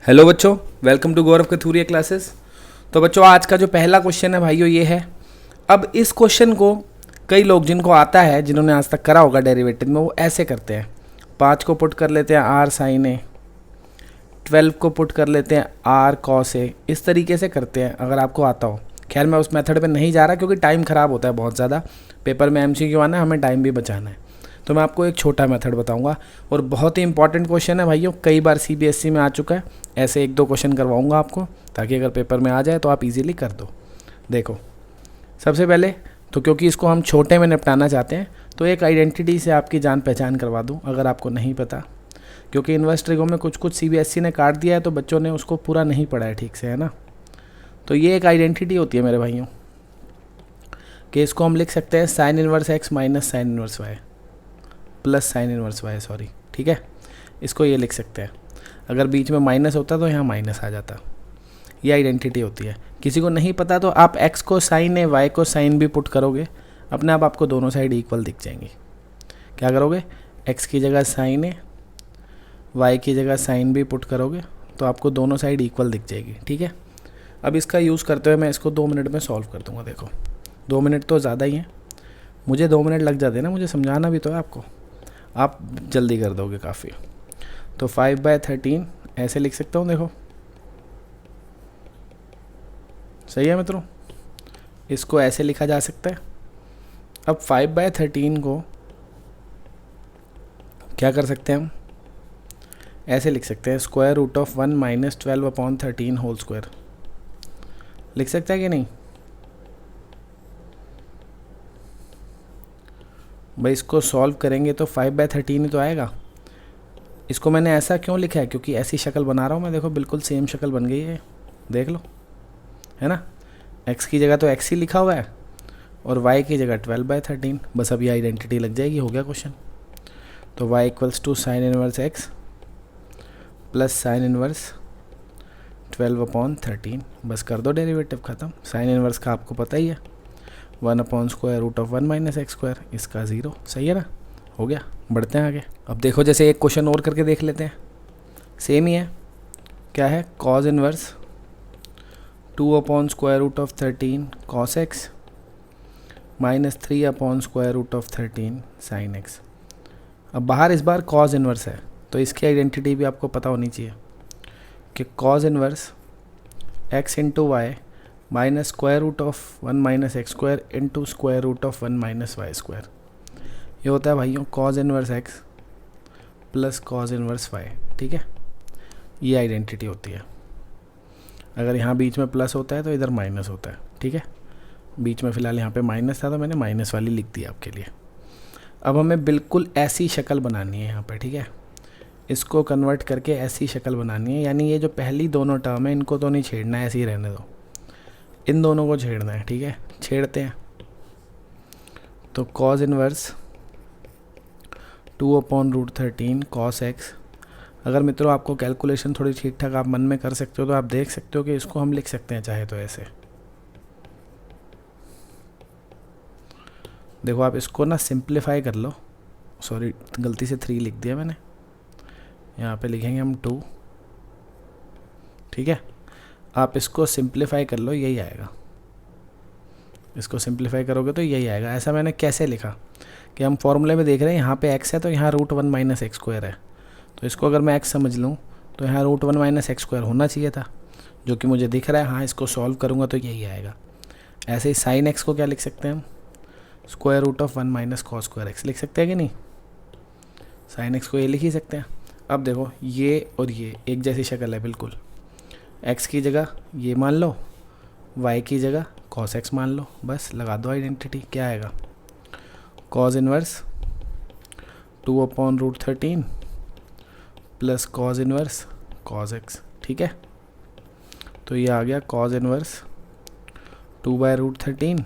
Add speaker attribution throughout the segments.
Speaker 1: Hello बच्चों, welcome to Gaurav Kathuria classes. तो बच्चों, आज का जो पहला क्वेश्चन है भाइयों ये है। अब इस क्वेश्चन को कई लोग जिनको आता है, जिन्होंने आज तक करा होगा डेरिवेटिव में, वो ऐसे करते हैं। 5 को पुट कर लेते हैं आर साइन ए, 12 को पुट कर लेते हैं आर कॉस ए। इस तरीके से करते हैं अगर आपको आता हो। खैर मैं उस मेथड पे नहीं जा रहा क्योंकि टाइम ख़राब होता है बहुत ज़्यादा। पेपर में एमसीक्यू आना है, हमें टाइम भी बचाना है। तो मैं आपको एक छोटा मेथड बताऊंगा और बहुत ही इंपॉर्टेंट क्वेश्चन है भाइयों, कई बार सीबीएसई में आ चुका है। ऐसे 1-2 क्वेश्चन करवाऊंगा आपको ताकि अगर पेपर में आ जाए तो आप इजीली कर दो। देखो, सबसे पहले तो क्योंकि इसको हम छोटे में निपटाना चाहते हैं तो एक आइडेंटिटी से आपकी जान पहचान करवा दूँ अगर आपको नहीं पता, क्योंकि इन्वर्स ट्रिगो में कुछ सीबीएसई ने काट दिया है तो बच्चों ने उसको पूरा नहीं पढ़ा है ठीक से, है ना। तो ये एक आइडेंटिटी होती है मेरे भाइयों कि इसको हम लिख सकते हैं sine inverse x minus sine inverse y plus sine inverse y, sorry, ठीक है। इसको ये लिख सकते हैं। अगर बीच में माइनस होता तो यहाँ माइनस आ जाता। ये आइडेंटिटी होती है। किसी को नहीं पता तो आप x को साइन ए, y को साइन बी पुट करोगे, अपने आप आपको दोनों साइड इक्वल दिख जाएंगी। क्या करोगे, x की जगह साइन ए, y की जगह साइन बी पुट करोगे तो आपको दोनों साइड इक्वल दिख जाएगी, ठीक है। अब इसका यूज़ करते हुए मैं इसको 2 मिनट में सॉल्व कर दूँगा। देखो 2 मिनट तो ज़्यादा ही है, मुझे 2 मिनट लग जाते हैं ना, मुझे समझाना भी तो है आपको। आप जल्दी कर दोगे काफ़ी। तो 5/13 ऐसे लिख सकता हूँ। देखो सही है मित्रों, इसको ऐसे लिखा जा सकता है। अब 5/13 को क्या कर सकते हैं हम, ऐसे लिख सकते हैं square root of 1 minus 12/13 whole square. लिख सकता है कि नहीं भाई। इसको सॉल्व करेंगे तो 5/13 ही तो आएगा। इसको मैंने ऐसा क्यों लिखा है, क्योंकि ऐसी शक्ल बना रहा हूँ मैं। देखो बिल्कुल सेम शक्ल बन गई है, देख लो, है ना। x की जगह तो x ही लिखा हुआ है और y की जगह 12/13। बस अब ये आइडेंटिटी लग जाएगी, हो गया क्वेश्चन। तो y equals to sine inverse x plus sine inverse 12/13। बस कर दो डेरिवेटिव ख़त्म। साइन इनवर्स का आपको पता ही है, 1/√1 माइनस एक्स स्क्वायर, इसका 0। सही है ना, हो गया। बढ़ते हैं आगे। अब देखो जैसे एक क्वेश्चन और करके देख लेते हैं, सेम ही है। क्या है, cause inverse 2/√13 cos x minus 3/√13 sine x. अब बाहर इस बार कॉज इनवर्स है तो इसकी आइडेंटिटी भी आपको पता होनी चाहिए कि cos inverse x into y minus square root of 1 minus x square into square root of 1 minus y square. ये होता है भाइयों cos inverse x plus cos inverse y, ठीक है। ये आइडेंटिटी होती है। अगर यहाँ बीच में प्लस होता है तो इधर माइनस होता है, ठीक है। बीच में फ़िलहाल यहाँ पे माइनस था तो मैंने माइनस वाली लिख दी आपके लिए। अब हमें बिल्कुल ऐसी शक्ल बनानी है यहाँ पे, ठीक है। इसको कन्वर्ट करके ऐसी शक्ल बनानी है, यानी ये जो पहली दोनों टर्म है इनको तो नहीं छेड़ना है, ऐसे ही रहने दो। इन दोनों को छेड़ना है, ठीक है। छेड़ते हैं। तो कॉज इनवर्स 2/√13 कॉस एक्स। अगर मित्रों आपको कैलकुलेशन थोड़ी ठीक ठाक आप मन में कर सकते हो तो आप देख सकते हो कि इसको हम लिख सकते हैं चाहे तो ऐसे। देखो आप इसको ना सिंप्लीफाई कर लो, सॉरी गलती से 3 लिख दिया मैंने, यहाँ पे लिखेंगे हम 2, ठीक है। आप इसको सिंप्लीफाई कर लो, यही आएगा। इसको सिंप्लीफाई करोगे तो यही आएगा। ऐसा मैंने कैसे लिखा कि हम फॉर्मूले में देख रहे हैं यहाँ पे x है तो यहाँ √1 माइनस एक्स स्क्वायर है, तो इसको अगर मैं x समझ लूँ तो यहाँ √1 माइनस एक्स स्क्वायर होना चाहिए था, जो कि मुझे दिख रहा है। हाँ, इसको सॉल्व करूँगा तो यही आएगा। ऐसे ही साइन x को क्या लिख सकते हैं हम, square root of 1 minus cos square x लिख सकते हैं कि नहीं। साइन x को ये लिख ही सकते हैं। अब देखो ये और ये एक जैसी शक्ल है बिल्कुल। x की जगह ये मान लो, y की जगह cos x मान लो, बस लगा दो आइडेंटिटी। क्या आएगा, cos inverse 2/√13 plus cos inverse cos x, ठीक है। तो ये आ गया cos inverse 2/√13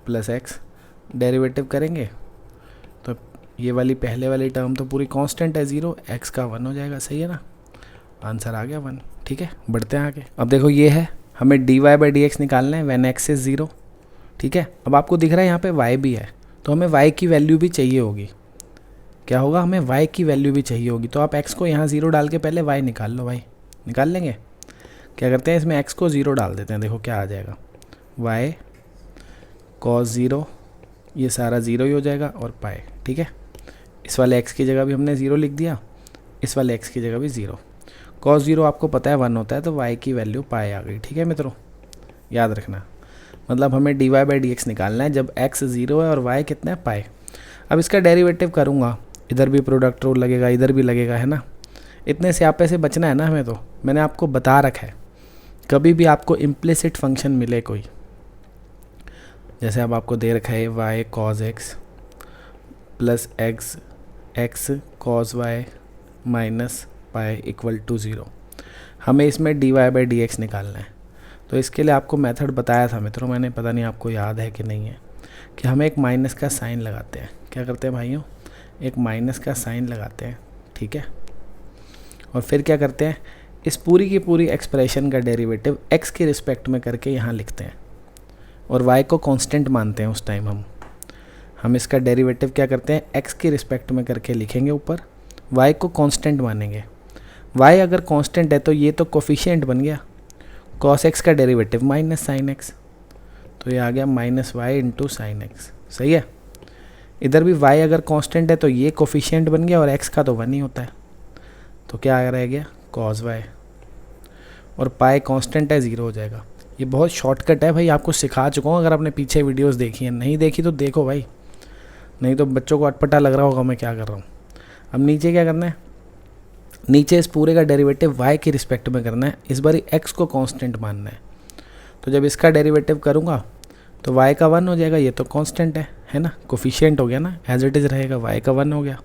Speaker 1: plus x। Derivative करेंगे तो ये वाली पहले वाली टर्म तो पूरी कांस्टेंट है 0, x का 1 हो जाएगा। सही है ना, आंसर आ गया 1, ठीक है। बढ़ते हैं आगे। अब देखो ये है, हमें dy/dx निकालना है व्हेन x इज़ 0, ठीक है। अब आपको दिख रहा है यहाँ पे y भी है तो हमें y की वैल्यू भी चाहिए होगी। क्या होगा, हमें y की वैल्यू भी चाहिए होगी। तो आप x को यहाँ 0 डाल के पहले y निकाल लो भाई, निकाल लेंगे। क्या करते हैं, इसमें x को 0 डाल देते हैं, देखो क्या आ जाएगा, y cos 0, ये सारा 0 ही हो जाएगा और पाए। ठीक है, इस वाले x की जगह भी हमने 0 लिख दिया, इस वाले x की जगह भी 0। cos 0 आपको पता है 1 होता है, तो y की वैल्यू पाए आ गई। ठीक है मित्रों, याद रखना, मतलब हमें dy/dx निकालना है जब x 0 है और y कितना है, पाए। अब इसका डेरिवेटिव करूँगा, इधर भी प्रोडक्ट रूल लगेगा, इधर भी लगेगा, है ना। इतने से आप ऐसे बचना है ना हमें, तो मैंने आपको बता रखा है, कभी भी आपको इम्प्लिसिट फंक्शन मिले कोई, जैसे अब आपको दे रखा है y cos x plus x cos y minus pi equal to 0, हमें इसमें dy/dx निकालना है। तो इसके लिए आपको मेथड बताया था मित्रों मैंने, पता नहीं आपको याद है कि नहीं है, कि हमें एक माइनस का साइन लगाते हैं। क्या करते हैं भाइयों, एक माइनस का साइन लगाते हैं। ठीक है, और फिर क्या करते हैं, इस पूरी की पूरी एक्सप्रेशन का डेरिवेटिव x के रिस्पेक्ट में करके यहाँ लिखते हैं, और y को कांस्टेंट मानते हैं उस टाइम हम इसका डेरिवेटिव क्या करते हैं, x के रिस्पेक्ट में करके लिखेंगे ऊपर, y को कांस्टेंट मानेंगे। y अगर कांस्टेंट है तो ये तो कोफिशिएंट बन गया, cos x का डेरिवेटिव माइनस साइन x, तो ये आ गया minus y into sine x. सही है, इधर भी y अगर कांस्टेंट है तो ये कोफिशिएंट बन गया, और x का तो 1 ही होता है, तो क्या रह गया, cos y, और पाई कांस्टेंट है 0 हो जाएगा। ये बहुत शॉर्टकट है भाई, आपको सिखा चुका हूँ, अगर आपने पीछे वीडियोस देखी हैं, नहीं देखी तो देखो भाई, नहीं तो बच्चों को अटपटा लग रहा होगा मैं क्या कर रहा हूँ। अब नीचे क्या करना है, नीचे इस पूरे का डेरिवेटिव y के रिस्पेक्ट में करना है, इस बार x को कांस्टेंट मानना है। तो जब इसका डेरिवेटिव करूँगा तो y का 1 हो जाएगा, ये तो कांस्टेंट है ना, कोफिशिएंट हो गया ना, एज इट इज़ रहेगा, y का 1 हो गया,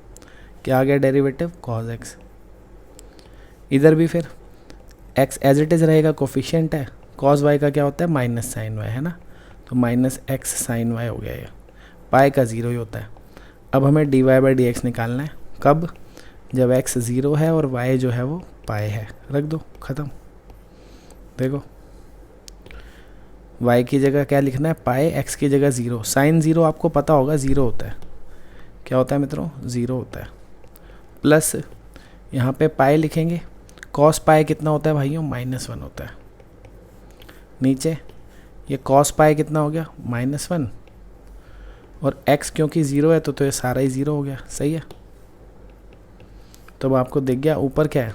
Speaker 1: क्या आ गया डेरिवेटिव, cos x। इधर भी फिर x एज इट इज़ रहेगा, कोफिशिएंट है, cos y का क्या होता है, माइनस साइन y, है ना, तो माइनस x साइन y हो गया, ये पाई का 0 ही होता है। अब हमें dy/dx निकालना है, कब, जब x 0 है और y जो है वो पाई है, रख दो, ख़त्म। देखो y की जगह क्या लिखना है, पाई, x की जगह 0, साइन 0 आपको पता होगा 0 होता है, क्या होता है मित्रों, 0 होता है, प्लस यहाँ पे पाई लिखेंगे, cos पाई कितना होता है भाइयों, -1 होता है। नीचे ये cos पाई कितना हो गया, -1, और x क्योंकि 0 है तो ये सारा ही 0 हो गया। सही है, तो अब आपको दिख गया ऊपर क्या है,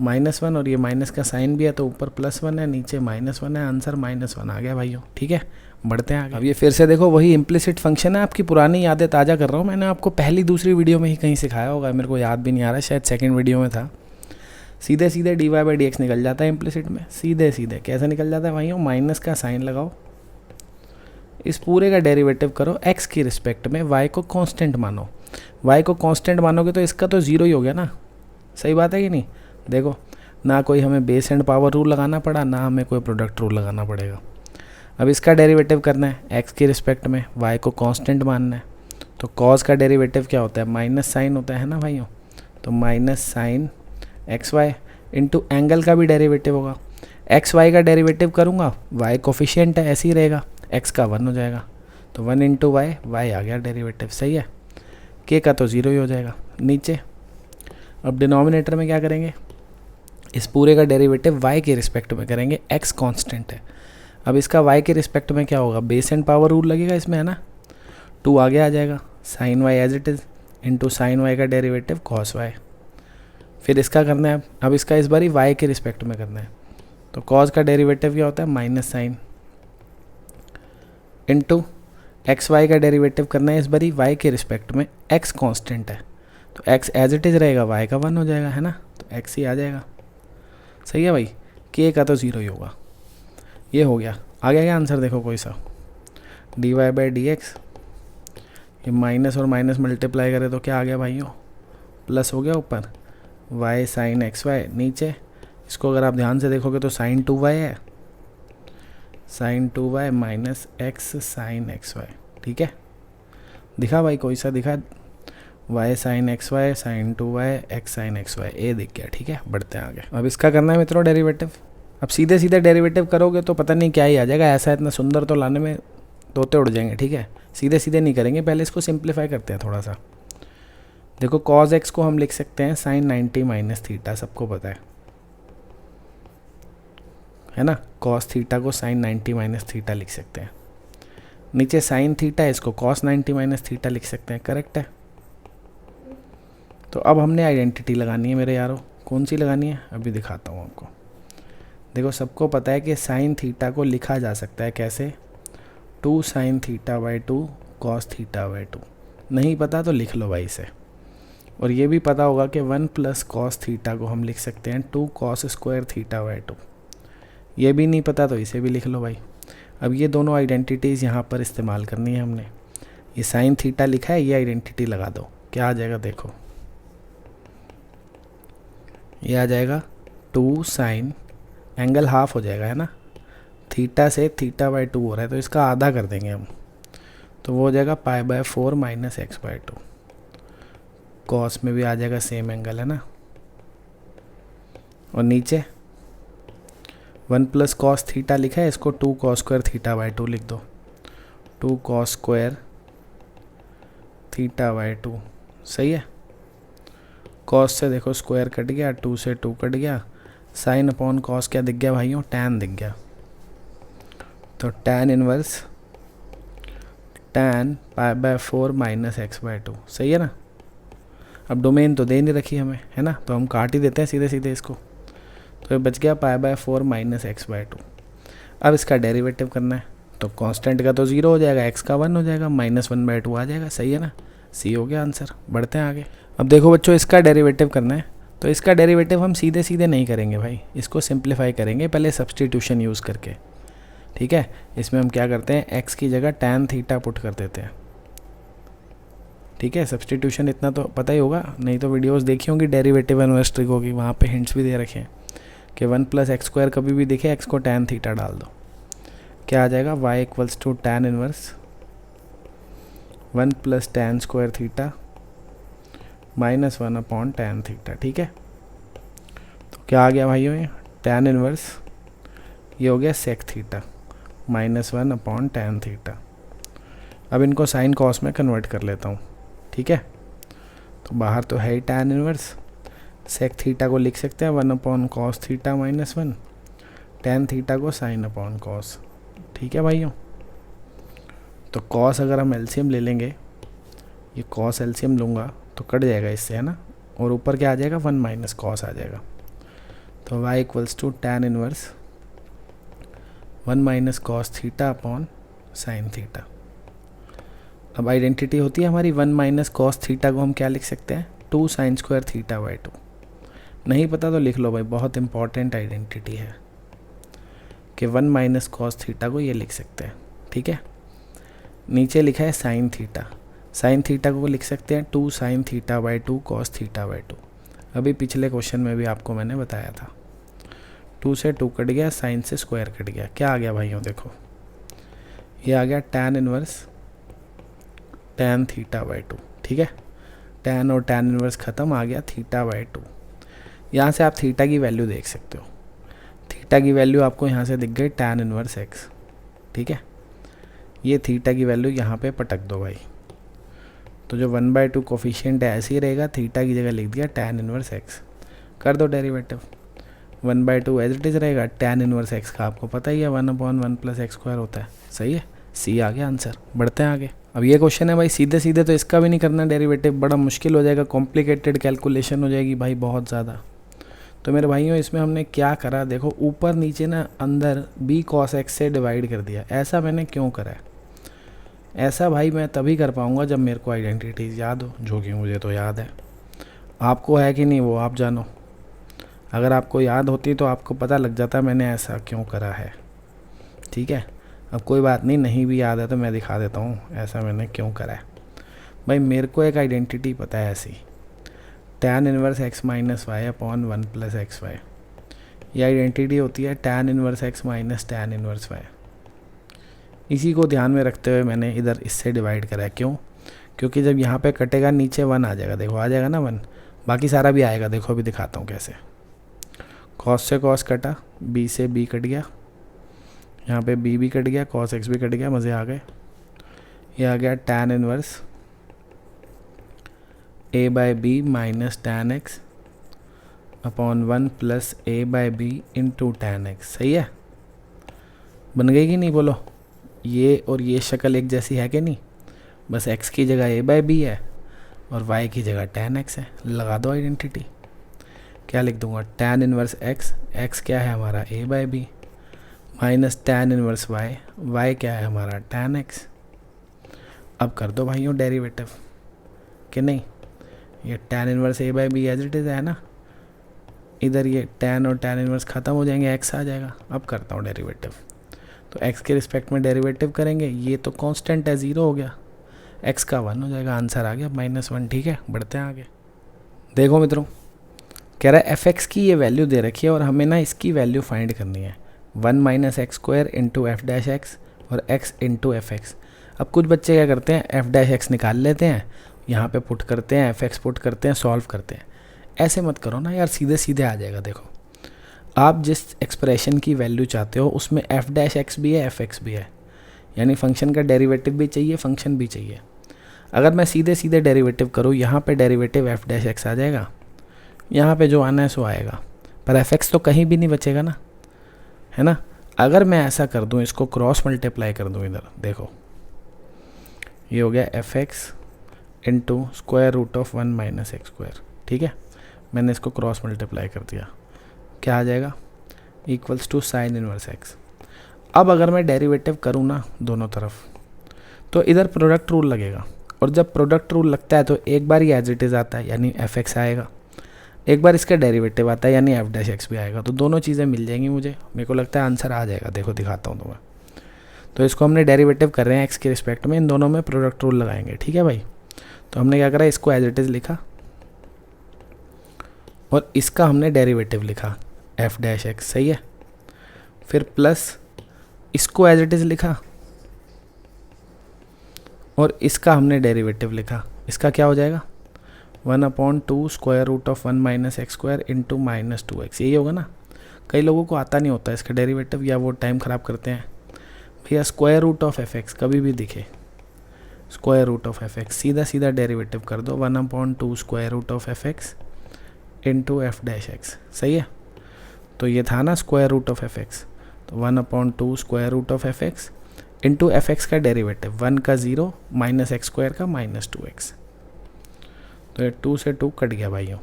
Speaker 1: -1, और ये माइनस का साइन भी है तो ऊपर +1 है, नीचे -1 है, आंसर -1 आ गया भाइयों। ठीक है, बढ़ते हैं आगे। अब ये फिर से देखो वही इम्प्लिसिट फंक्शन है, आपकी पुरानी यादें ताज़ा कर रहा हूँ, मैंने आपको पहली दूसरी वीडियो में ही कहीं सिखाया होगा, मेरे को याद भी नहीं आ रहा, शायद सेकंड वीडियो में था। सीधे सीधे dy/dx निकल जाता है इम्प्लिसिट में, सीधे सीधे कैसे निकल जाता है भाइयों, माइनस का साइन लगाओ, इस पूरे का डेरिवेटिव करो x की रिस्पेक्ट में, y को कांस्टेंट मानो, y को कांस्टेंट मानोगे तो इसका तो 0 ही हो गया ना। सही बात है कि नहीं, देखो ना कोई हमें बेस एंड पावर रूल लगाना पड़ा, ना हमें कोई प्रोडक्ट रूल लगाना पड़ेगा। अब इसका डेरिवेटिव करना है x की रिस्पेक्ट में, y को कांस्टेंट मानना है, तो cos का डेरिवेटिव क्या होता है, माइनस साइन होता है ना भाइयों, तो minus sine x y into angle का भी डेरिवेटिव होगा, एक्स वाई का डेरिवेटिव करूँगा, y कोफिशिएंट है ऐसे ही रहेगा, x का 1 हो जाएगा, तो 1 इंटू वाई, वाई आ गया डेरिवेटिव। सही है, k का तो 0 ही हो जाएगा। नीचे अब डिनोमिनेटर में क्या करेंगे, इस पूरे का डेरिवेटिव y के रिस्पेक्ट में करेंगे, x कांस्टेंट है। अब इसका y के रिस्पेक्ट में क्या होगा, बेस एंड पावर रूल लगेगा इसमें, है ना, 2 आगे आ जाएगा, sine y as it is into sine y का डेरिवेटिव cos y। फिर इसका करना है, अब इसका इस बार y के रिस्पेक्ट में करना है, तो cos का डेरिवेटिव क्या होता है, minus sine into x y का डेरिवेटिव करना है इस बारी y के रिस्पेक्ट में, x कांस्टेंट है तो x एज इट इज़ रहेगा, y का 1 हो जाएगा, है ना, तो x ही आ जाएगा। सही है भाई, k का तो 0 ही होगा। ये हो गया, आ गया क्या आंसर, देखो कोई सा, dy/dx, ये माइनस और माइनस मल्टीप्लाई करे तो क्या आ गया भाइयों, प्लस हो गया ऊपर, y साइन एक्स वाई, नीचे इसको अगर आप ध्यान से देखोगे तो साइन 2y है, sine 2y minus x sine x y. ठीक है, दिखा भाई कोई सा दिखा, y sine x y, sine 2y, x sine x y, ये दिख गया। ठीक है, बढ़ते हैं आगे। अब इसका करना है मित्रों डेरिवेटिव। अब सीधे सीधे डेरिवेटिव करोगे तो पता नहीं क्या ही आ जाएगा, ऐसा इतना सुंदर तो लाने में तोते उड़ जाएंगे। ठीक है, सीधे सीधे नहीं करेंगे, पहले इसको सिंप्लीफाई करते हैं थोड़ा सा। देखो cos x को हम लिख सकते हैं साइन 90 माइनस थीटा, सबको पता है, है ना, कॉस थीटा को साइन 90 माइनस थीटा लिख सकते हैं। नीचे साइन थीटा है, इसको कॉस 90 माइनस थीटा लिख सकते हैं, करेक्ट है। तो अब हमने आइडेंटिटी लगानी है मेरे यारों, कौन सी लगानी है अभी दिखाता हूँ आपको। देखो सबको पता है कि साइन थीटा को लिखा जा सकता है कैसे, 2 sine theta by 2 cos theta by 2। नहीं पता तो लिख लो भाई इसे। और ये भी पता होगा कि 1 प्लस कॉस थीटा को हम लिख सकते हैं 2 कॉस स्क्वायर थीटा बाई 2। ये भी नहीं पता तो इसे भी लिख लो भाई। अब ये दोनों आइडेंटिटीज़ यहाँ पर इस्तेमाल करनी है हमने। ये साइन थीटा लिखा है, ये आइडेंटिटी लगा दो, क्या आ जाएगा देखो, ये आ जाएगा 2 साइन, एंगल हाफ हो जाएगा है ना, थीटा से थीटा बाई 2 हो रहा है तो इसका आधा कर देंगे हम, तो वो हो जाएगा pi by 4 minus x by 2। Cos में भी आ जाएगा सेम एंगल है ना। और नीचे 1 प्लस कॉस थीटा लिखा है, इसको 2 कॉस स्क्वायर थीटा बाई 2 लिख दो, 2 कॉस स्क्वायर थीटा बाई 2। सही है। कॉस से देखो स्क्वायर कट गया, 2 से 2 कट गया, साइन अपॉन कॉस क्या दिख गया भाइयों, टैन दिख गया। तो tan inverse tan pi by 4 minus x by 2। सही है ना। अब डोमेन तो दे नहीं रखी हमें है ना, तो हम काट ही देते हैं सीधे सीधे इसको। तो ये बच गया pi by 4 minus x by 2। अब इसका डेरिवेटिव करना है, तो कांस्टेंट का तो 0 हो जाएगा, एक्स का 1 हो जाएगा, -1/2 आ जाएगा। सही है ना, सी हो गया आंसर। बढ़ते हैं आगे। अब देखो बच्चों, इसका डेरिवेटिव करना है, तो इसका डेरिवेटिव हम सीधे सीधे नहीं करेंगे भाई, इसको सिंप्लीफाई करेंगे पहले सब्सटीट्यूशन यूज़ करके। ठीक है, इसमें हम क्या करते हैं, एक्स की जगह टैन थीटा पुट कर देते हैं। ठीक है, सब्सटीट्यूशन इतना तो पता ही होगा, नहीं तो वीडियोस देखी होंगी डेरिवेटिव इनवर्स ट्रिक होगी, वहाँ पे हिंट्स भी दे रखे हैं कि 1 प्लस एक्स स्क्वायर कभी भी दिखे, एक्स को टैन थीटा डाल दो, क्या आ जाएगा, y equals to tan inverse 1 plus tan square theta -1 upon tan theta. ठीक है, तो क्या आ गया भाइयों, ये टैन इनवर्स, ये हो गया sec theta -1 upon tan theta. अब इनको साइन कॉस में कन्वर्ट कर लेता हूँ। ठीक है, तो बाहर तो है ही टैन इनवर्स, सेक थीटा को लिख सकते हैं 1 upon cos theta -1, tan theta को साइन अपॉन कॉस। ठीक है भाइयों, तो कॉस अगर हम एलसीएम ले लेंगे, ये कॉस एलसीएम लूँगा तो कट जाएगा इससे है ना, और ऊपर क्या आ जाएगा, 1 माइनस कॉस आ जाएगा। तो y equals to tan inverse 1 minus cos theta upon sine theta. अब आइडेंटिटी होती है हमारी 1 माइनस कॉस थीटा को हम क्या लिख सकते हैं, 2 साइन स्क्वायर थीटा बाई 2। नहीं पता तो लिख लो भाई, बहुत इंपॉर्टेंट आइडेंटिटी है कि 1 माइनस कॉस थीटा को ये लिख सकते हैं। ठीक है, नीचे लिखा है साइन थीटा, साइन थीटा को लिख सकते हैं 2 sine theta by 2 cos theta by 2। अभी पिछले क्वेश्चन में भी आपको मैंने बताया था, 2 से 2 कट गया, साइन से स्क्वायर कट गया, क्या आ गया भाइयों देखो, ये आ गया tan inverse tan theta by 2। ठीक है, टैन और टैन इनवर्स ख़त्म, आ गया थीटा बाई 2। यहाँ से आप थीटा की वैल्यू देख सकते हो, थीटा की वैल्यू आपको यहाँ से दिख गई टैन इनवर्स एक्स। ठीक है, ये थीटा की वैल्यू यहाँ पे पटक दो भाई, तो जो 1/2 कोफिशिएंट है ऐसे ही रहेगा, थीटा की जगह लिख दिया टैन इनवर्स एक्स, कर दो डेरिवेटिव, 1/2 एज इट इज़ रहेगा, टैन इनवर्स एक्स का आपको पता ही है 1 अपॉन 1 प्लस एक्स स्क्वायर होता है। सही है, सी आ गया आंसर। बढ़ते हैं आगे। अब ये क्वेश्चन है भाई सीधे सीधे, तो इसका भी नहीं करना डेरिवेटिव, बड़ा मुश्किल हो जाएगा, कॉम्प्लिकेटेड कैलकुलेशन हो जाएगी भाई बहुत ज़्यादा। तो मेरे भाइयों इसमें हमने क्या करा, देखो ऊपर नीचे ना अंदर b cos x से डिवाइड कर दिया। ऐसा मैंने क्यों करा है, ऐसा भाई मैं तभी कर पाऊँगा जब मेरे को आइडेंटिटीज़ याद हो, जो कि मुझे तो याद है, आपको है कि नहीं वो आप जानो। अगर आपको याद होती तो आपको पता लग जाता मैंने ऐसा क्यों करा है। ठीक है, अब कोई बात नहीं, नहीं भी याद है तो मैं दिखा देता हूँ ऐसा मैंने क्यों करा है। भाई मेरे को एक आइडेंटिटी पता है ऐसी, tan inverse x minus y upon 1 plus x y. ये आइडेंटिटी होती है tan inverse x minus tan inverse y. इसी को ध्यान में रखते हुए मैंने इधर इससे डिवाइड करा है। क्यों, क्योंकि जब यहाँ पे कटेगा नीचे 1 आ जाएगा, देखो आ जाएगा ना 1, बाकी सारा भी आएगा। देखो अभी दिखाता हूँ कैसे, कॉस से कॉस कटा, b से b कट गया, यहाँ पे b भी कट गया, cos x भी कट गया, मज़े आ गए। ये आ गया tan inverse a by b minus tan x upon 1 plus a by b into tan x. सही है, बन गई कि नहीं बोलो? ये और ये शक्ल एक जैसी है कि नहीं? बस x की जगह a/b है और y की जगह tan x है। लगा दो आइडेंटिटी। क्या लिख दूंगा? tan इनवर्स x क्या है हमारा a/b, minus tan inverse y क्या है हमारा tan x। अब कर दो भाइयों डेरिवेटिव कि नहीं? ये tan inverse a/b as it is है ना, इधर ये tan और tan इनवर्स ख़त्म हो जाएंगे, x आ जाएगा। अब करता हूँ डेरिवेटिव, तो x के रिस्पेक्ट में डेरिवेटिव करेंगे। ये तो कांस्टेंट है, 0 हो गया, x का 1 हो जाएगा, आंसर आ गया -1। ठीक है, बढ़ते हैं आगे। देखो मित्रों, कह रहा है f(x) की ये वैल्यू दे रखी है और हमें ना इसकी वैल्यू फाइंड करनी है, 1 - x² इंटू f' और x इंटू f(x). अब कुछ बच्चे क्या करते हैं, f' निकाल लेते हैं, यहाँ पे पुट करते हैं, f(x) पुट करते हैं, सॉल्व करते हैं। ऐसे मत करो ना यार, सीधे सीधे आ जाएगा। देखो, आप जिस एक्सप्रेशन की वैल्यू चाहते हो उसमें f' भी है, f(x) भी है, यानी फंक्शन का डेरिवेटिव भी चाहिए, फंक्शन भी चाहिए। अगर मैं सीधे सीधे डेरिवेटिव करूँ, यहाँ पे डेरिवेटिव f' आ जाएगा, यहाँ पे जो आना है सो आएगा, पर f(x) तो कहीं भी नहीं बचेगा ना, है ना। अगर मैं ऐसा कर दूँ, इसको क्रॉस मल्टीप्लाई कर दूँ, इधर देखो, ये हो गया f(x) into square root of 1 - x²। ठीक है, मैंने इसको क्रॉस मल्टीप्लाई कर दिया, क्या आ जाएगा? Equals to sine inverse x। अब अगर मैं डेरिवेटिव करूँ ना दोनों तरफ, तो इधर प्रोडक्ट रूल लगेगा, और जब प्रोडक्ट रूल लगता है तो एक बार ही एज इट इज़ आता है, यानी f(x) आएगा, एक बार इसका डेरिवेटिव आता है यानी f' भी आएगा, तो दोनों चीज़ें मिल जाएंगी मुझे। मेरे को लगता है आंसर आ जाएगा। देखो दिखाता हूँ तुम्हें। तो इसको हमने डेरिवेटिव कर रहे हैं x के रिस्पेक्ट में, इन दोनों में प्रोडक्ट रूल लगाएंगे। ठीक है भाई, तो हमने क्या करा, इसको एज इट इज़ लिखा और इसका हमने डेरिवेटिव लिखा f'(x), सही है। फिर प्लस इसको एज इट इज़ लिखा और इसका हमने डेरिवेटिव लिखा। इसका क्या हो जाएगा? 1/2 square root of 1 - x² into -2x। यही होगा ना। कई लोगों को आता नहीं होता इसका डेरिवेटिव, या वो टाइम ख़राब करते हैं। भैया स्क्वायर रूट ऑफ f(x) कभी भी दिखे, स्क्वायर रूट ऑफ f(x) सीधा सीधा डेरिवेटिव कर दो, 1/2 square root of f(x) into f'(x), सही है। तो ये था ना स्क्वायर रूट ऑफ f(x), तो 1/2 square root of f(x) into f(x) का डेरिवेटिव, 1 का 0 - x² का -2x। तो ये 2 से 2 कट गया भाइयों,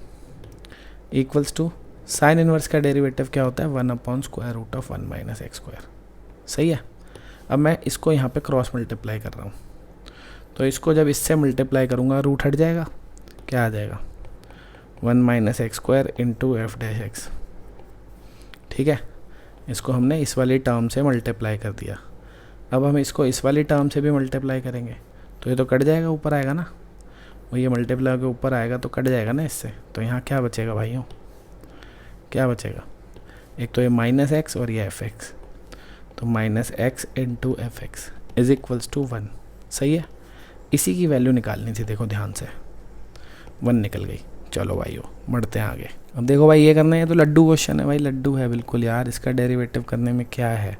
Speaker 1: इक्वल्स टू साइन इनवर्स का डेरिवेटिव क्या होता है, 1/√ ऑफ 1 - x²। सही है। अब मैं इसको यहाँ पे क्रॉस मल्टीप्लाई कर रहा हूँ, तो इसको जब इससे मल्टीप्लाई करूँगा रूट हट जाएगा, क्या आ जाएगा, 1 - x² इंटू f'(x). ठीक है, इसको हमने इस वाली टर्म से मल्टीप्लाई कर दिया। अब हम इसको इस वाली टर्म से भी मल्टीप्लाई करेंगे, तो ये तो कट जाएगा, ऊपर आएगा ना, वो ये मल्टीप्लाई के ऊपर आएगा तो कट जाएगा ना इससे। तो यहाँ क्या बचेगा भाइयों, क्या बचेगा, एक तो ये -x और ये f(x), तो -x into f(x) is equals to 1। सही है, इसी की वैल्यू निकालनी थी। देखो ध्यान से, 1 निकल गई। चलो भाइयों बढ़ते हैं आगे। अब देखो भाई, ये करना है तो लड्डू क्वेश्चन है भाई, लड्डू है बिल्कुल यार। इसका डेरिवेटिव करने में क्या है,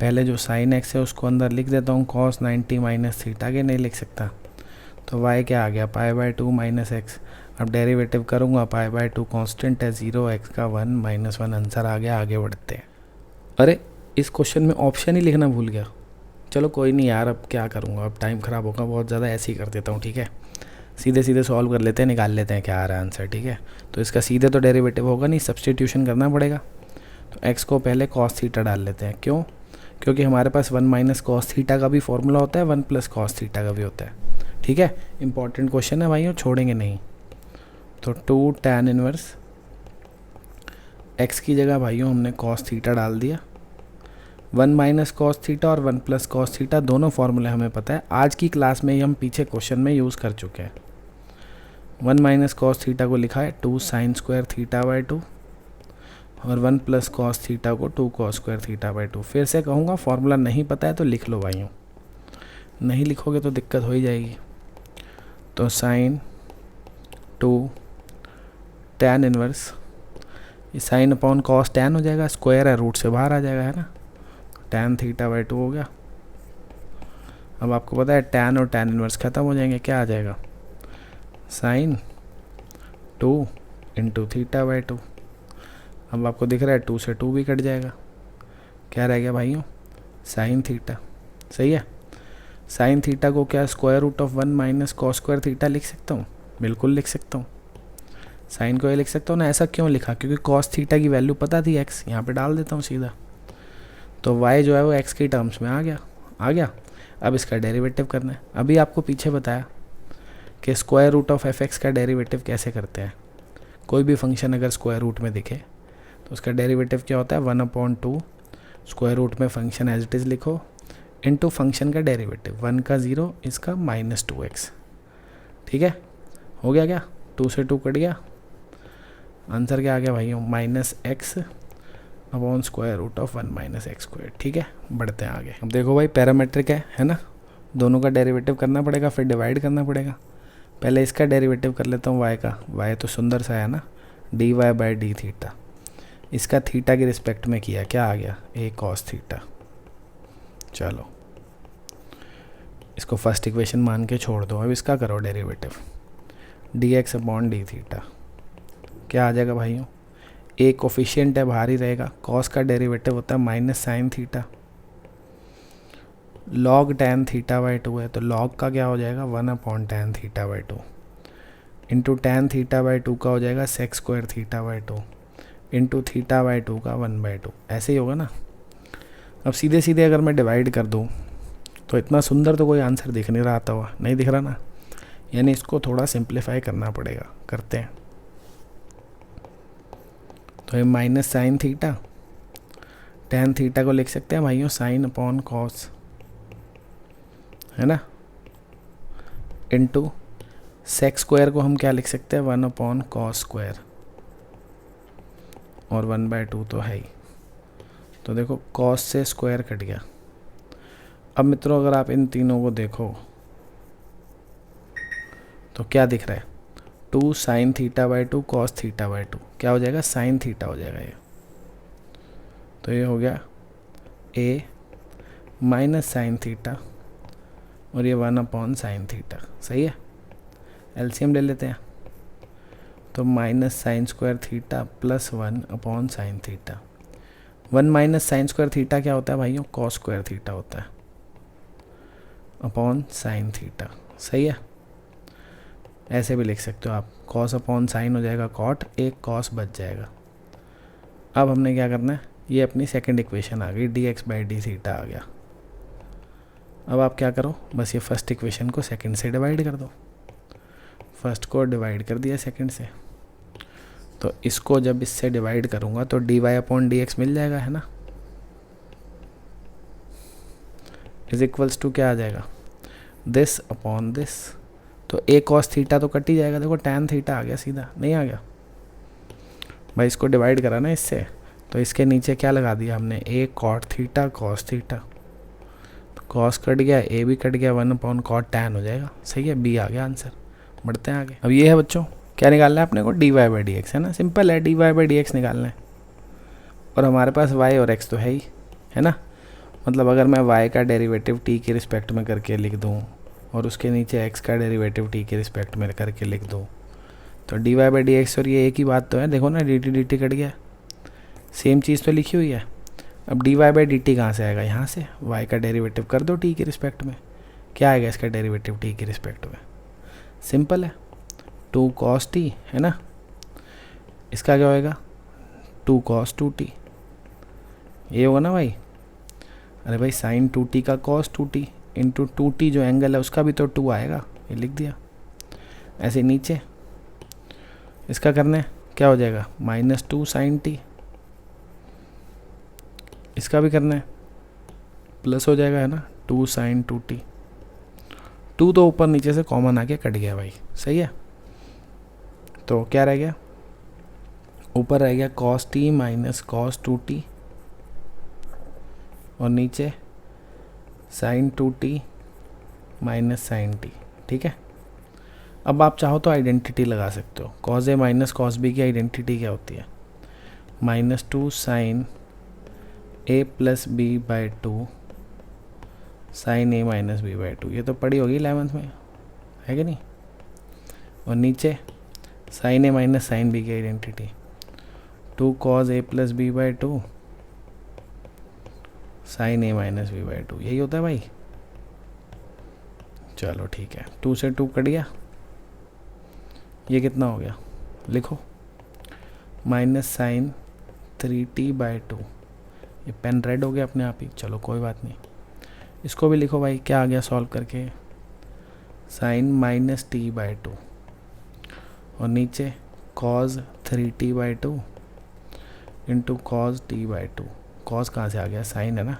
Speaker 1: पहले जो sin x है उसको अंदर लिख देता हूँ, cos 90 - थीटा, आगे नहीं लिख सकता, तो y क्या आ गया, π/2 - x। अब डेरिवेटिव करूँगा, π/2 कांस्टेंट है, 0 x का 1 - 1, आंसर आ गया। आगे बढ़ते हैं। अरे इस क्वेश्चन में ऑप्शन ही लिखना भूल गया। चलो कोई नहीं यार, अब क्या करूँगा, अब टाइम ख़राब होगा बहुत ज़्यादा, ऐसे ही कर देता हूँ। ठीक है, सीधे सीधे सॉल्व कर लेते हैं, निकाल लेते हैं क्या आ रहा है आंसर। ठीक है, तो इसका सीधे तो डेरिवेटिव होगा नहीं, सब्सटीट्यूशन करना पड़ेगा। तो x को पहले cos थीटा डाल लेते हैं। क्यों? क्योंकि हमारे पास 1 - cos थीटा का भी फॉर्मूला होता है, 1 + cos थीटा का भी होता है। ठीक है, इंपॉर्टेंट क्वेश्चन है भाइयों, छोड़ेंगे नहीं। तो 2 tan इनवर्स x की जगह भाइयों हमने cos थीटा डाल दिया, 1 - cos थीटा और 1 + cos थीटा दोनों फार्मूले हमें पता है, आज की क्लास में ही हम पीछे क्वेश्चन में यूज़ कर चुके हैं। 1 - cos थीटा को लिखा है 2 sin² θ/2 और 1 + cos थीटा को 2 cos² θ/2। फिर से कहूँगा, फार्मूला नहीं पता है तो लिख लो भाइयों, नहीं लिखोगे तो दिक्कत हो ही जाएगी। तो sin 2 tan इनवर्स, ये साइन अपॉन cos tan हो जाएगा, स्क्वायर है रूट से बाहर आ जाएगा, है ना, tan θ/2 हो गया। अब आपको पता है tan और tan इनवर्स ख़त्म हो जाएंगे, क्या आ जाएगा, sin 2 इंटू θ/2। अब आपको दिख रहा है 2 से 2 भी कट जाएगा, क्या रह गया भाइयों, साइन थीटा, सही है। साइन थीटा को क्या square root of 1 minus cos square theta लिख सकता हूँ? बिल्कुल लिख सकता हूँ। साइन को ये लिख सकता हूँ ना। ऐसा क्यों लिखा? क्योंकि कॉस थीटा की वैल्यू पता थी एक्स, यहाँ पे डाल देता हूँ सीधा, तो वाई जो है वो एक्स की टर्म्स में आ गया। अब इसका डेरिवेटिव करना है। अभी आपको पीछे बताया कि square root of f x का डेरिवेटिव कैसे करते हैं। कोई भी फंक्शन अगर स्क्वायर रूट में दिखे तो उसका डेरिवेटिव क्या होता है? 1/2 स्क्वायर रूट में फंक्शन एज इट इज़ लिखो इनटू फंक्शन का डेरिवेटिव, 1 का 0, इसका -2x। ठीक है, हो गया क्या? 2 से 2 कट गया, आंसर क्या आ गया भाइयों? -x upon square root of 1 minus x square. ठीक है, बढ़ते हैं आगे। अब देखो भाई पैरामीट्रिक है ना, दोनों का डेरिवेटिव करना पड़ेगा, फिर डिवाइड करना पड़ेगा। पहले इसका डेरिवेटिव कर लेता हूँ y का। y तो सुंदर सा है ना, dy/d थीटा। इसका थीटा की रिस्पेक्ट में किया, क्या आ गया? a cos theta. चलो इसको फर्स्ट इक्वेशन मान के छोड़ दो। अब इसका करो डेरिवेटिव, dx/d थीटा। क्या आ जाएगा भाइयों? a कोफिशिएंट है, बाहर ही रहेगा। cos का डेरिवेटिव होता है minus sine theta, log tan θ/2 है, तो log का क्या हो जाएगा? 1/tan θ/2 इंटू tan θ/2 का हो जाएगा sec स्क्वायर θ/2 इंटू θ/2 का 1/2। ऐसे ही होगा ना। अब सीधे सीधे अगर मैं डिवाइड कर दूँ तो इतना सुंदर तो कोई आंसर दिख नहीं रहा आता हुआ, नहीं दिख रहा ना, यानी इसको थोड़ा सिंप्लीफाई करना पड़ेगा। करते हैं। तो ये minus sine theta, tan theta को लिख सकते हैं भाइयों साइन अपॉन कॉस, है ना, इनटू सेक स्क्वायर को हम क्या लिख सकते हैं? 1/cos स्क्वायर, और 1/2 तो है ही। तो देखो cos से स्क्वायर कट गया। अब मित्रों अगर आप इन तीनों को देखो तो क्या दिख रहा है? 2 sin θ/2 cos θ/2 क्या हो जाएगा? साइन थीटा हो जाएगा ये। तो ये हो गया a माइनस साइन थीटा, और ये 1/sin थीटा। सही है, एलसीएम ले लेते हैं। तो minus sine square theta plus 1/sin theta. 1 minus sine square theta क्या होता है भाइयों? कॉस स्क्वायर थीटा होता है, अपॉन साइन थीटा। सही है, ऐसे भी लिख सकते हो आप, कॉस अपॉन साइन हो जाएगा कॉट, एक कॉस बच जाएगा। अब हमने क्या करना है? ये अपनी सेकंड इक्वेशन आ गई, dx/d थीटा आ गया। अब आप क्या करो? बस ये फर्स्ट इक्वेशन को सेकंड से डिवाइड कर दो। फर्स्ट को डिवाइड कर दिया सेकंड से, तो इसको जब इससे डिवाइड करूँगा तो dy/dx मिल जाएगा, है ना, इज इक्वल्स टू क्या आ जाएगा? This upon this. तो a cos थीटा तो कट ही जाएगा। देखो tan थीटा आ गया सीधा, नहीं आ गया भाई? इसको डिवाइड करा ना इससे, तो इसके नीचे क्या लगा दिया हमने? a cot theta cos theta, तो cos कट गया, a भी कट गया, 1/cot tan हो जाएगा। सही है, b आ गया आंसर। बढ़ते हैं आगे। अब ये है बच्चों, क्या निकालना है अपने को? dy/dx, है ना, सिंपल है, dy/dx निकालना है। और हमारे पास y और x तो है ही, है ना। मतलब अगर मैं y का डेरिवेटिव t के रिस्पेक्ट में करके लिख दूँ और उसके नीचे x का डेरिवेटिव t के रिस्पेक्ट में करके लिख दूँ, तो dy/dx और ये एक ही बात तो है। देखो ना, dt कट गया, सेम चीज़ तो लिखी हुई है। अब dy/dt कहाँ से आएगा? यहाँ से। y का डेरिवेटिव कर दो t के रिस्पेक्ट में, क्या आएगा इसका डेरिवेटिव t के रिस्पेक्ट में? सिंपल है, 2 cos t, है ना। इसका क्या होएगा? 2 cos 2t, ये होगा ना भाई। अरे भाई साइन 2t का cos 2t इंटू 2t जो एंगल है उसका भी तो 2 आएगा, ये लिख दिया। ऐसे नीचे इसका करना है, क्या हो जाएगा? -2 sin t। इसका भी करना है, प्लस हो जाएगा, है ना, 2 sin 2t। 2 तो ऊपर नीचे से कॉमन आके कट गया भाई। सही है, तो क्या रह गया? ऊपर रह गया cos t minus cos 2t, और नीचे sin 2t minus sin t। ठीक है, अब आप चाहो तो आइडेंटिटी लगा सकते हो। cos a minus cos b की आइडेंटिटी क्या होती है? -2 sin a plus b/2 sin a minus b/2। ये तो पढ़ी होगी 11th में, है कि नहीं। और नीचे sin a माइनस sin b की identity 2 cos a plus b/2 sine a minus b by two, यही होता है भाई। चलो ठीक है, 2 से 2 कट गया, ये कितना हो गया लिखो, minus sine 3t by two. ये पेन रेड हो गया अपने आप ही, चलो कोई बात नहीं। इसको भी लिखो भाई, क्या आ गया सॉल्व करके, sine minus t by two और नीचे cos 3t by two into cos t by two. Cos कहाँ से आ गया, साइन है ना,